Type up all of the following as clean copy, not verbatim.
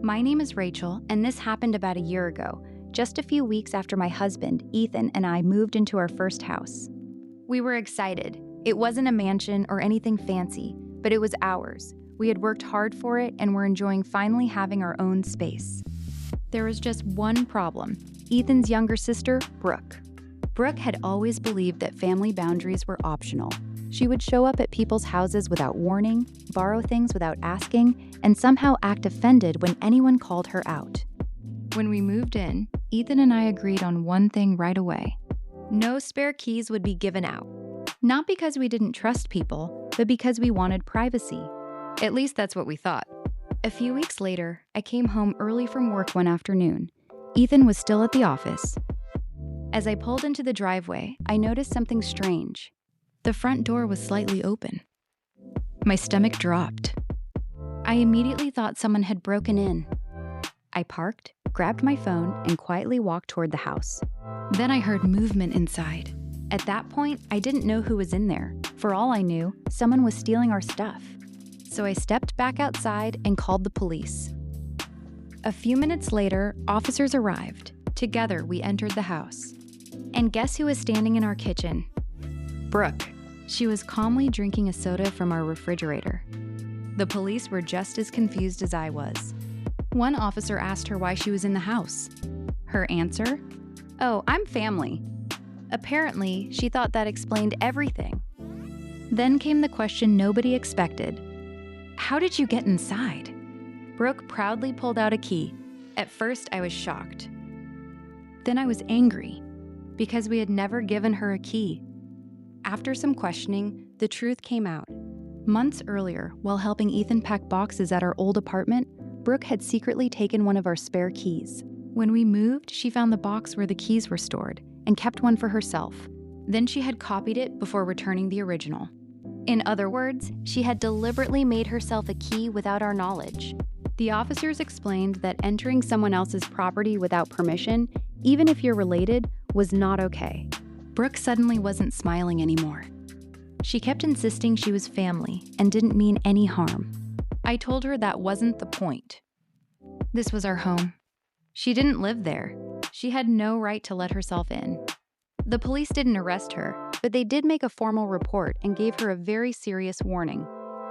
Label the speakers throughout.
Speaker 1: My name is Rachel, and this happened about a year ago, just a few weeks after my husband, Ethan, and I moved into our first house. We were excited. It wasn't a mansion or anything fancy, but it was ours. We had worked hard for it and were enjoying finally having our own space. There was just one problem: Ethan's younger sister, Brooke. Brooke had always believed that family boundaries were optional. She would show up at people's houses without warning, borrow things without asking, and somehow act offended when anyone called her out. When we moved in, Ethan and I agreed on one thing right away. No spare keys would be given out. Not because we didn't trust people, but because we wanted privacy. At least that's what we thought. A few weeks later, I came home early from work one afternoon. Ethan was still at the office. As I pulled into the driveway, I noticed something strange. The front door was slightly open. My stomach dropped. I immediately thought someone had broken in. I parked, grabbed my phone, and quietly walked toward the house. Then I heard movement inside. At that point, I didn't know who was in there. For all I knew, someone was stealing our stuff. So I stepped back outside and called the police. A few minutes later, officers arrived. Together, we entered the house. And guess who was standing in our kitchen? Brooke. She was calmly drinking a soda from our refrigerator. The police were just as confused as I was. One officer asked her why she was in the house. Her answer? "Oh, I'm family." Apparently, she thought that explained everything. Then came the question nobody expected. How did you get inside? Brooke proudly pulled out a key. At first, I was shocked. Then I was angry, because we had never given her a key. After some questioning, the truth came out. Months earlier, while helping Ethan pack boxes at our old apartment, Brooke had secretly taken one of our spare keys. When we moved, she found the box where the keys were stored and kept one for herself. Then she had copied it before returning the original. In other words, she had deliberately made herself a key without our knowledge. The officers explained that entering someone else's property without permission, even if you're related, was not okay. Brooke suddenly wasn't smiling anymore. She kept insisting she was family and didn't mean any harm. I told her that wasn't the point. This was our home. She didn't live there. She had no right to let herself in. The police didn't arrest her, but they did make a formal report and gave her a very serious warning.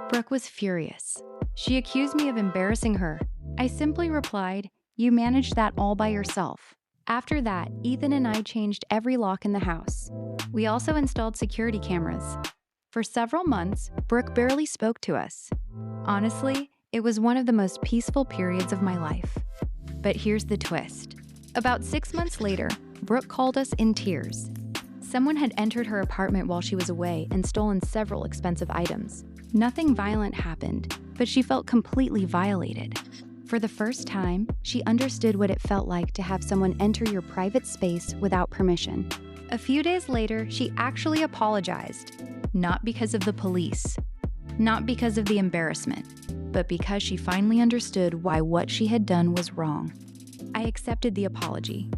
Speaker 1: Brooke was furious. She accused me of embarrassing her. I simply replied, "You managed that all by yourself." After that, Ethan and I changed every lock in the house. We also installed security cameras. For several months, Brooke barely spoke to us. Honestly, it was one of the most peaceful periods of my life. But here's the twist. About 6 months later, Brooke called us in tears. Someone had entered her apartment while she was away and stolen several expensive items. Nothing violent happened, but she felt completely violated. For the first time, she understood what it felt like to have someone enter your private space without permission. A few days later, she actually apologized. Not because of the police, not because of the embarrassment, but because she finally understood why what she had done was wrong. I accepted the apology.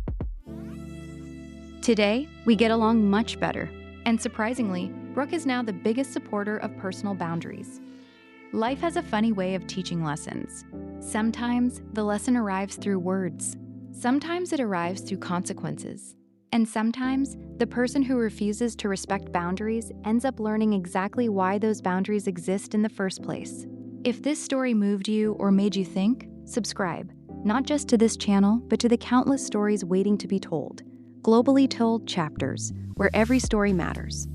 Speaker 1: Today, we get along much better, and surprisingly, Brooke is now the biggest supporter of personal boundaries. Life has a funny way of teaching lessons. Sometimes the lesson arrives through words. Sometimes it arrives through consequences. And sometimes the person who refuses to respect boundaries ends up learning exactly why those boundaries exist in the first place. If this story moved you or made you think, subscribe, not just to this channel, but to the countless stories waiting to be told. Globally told chapters, where every story matters.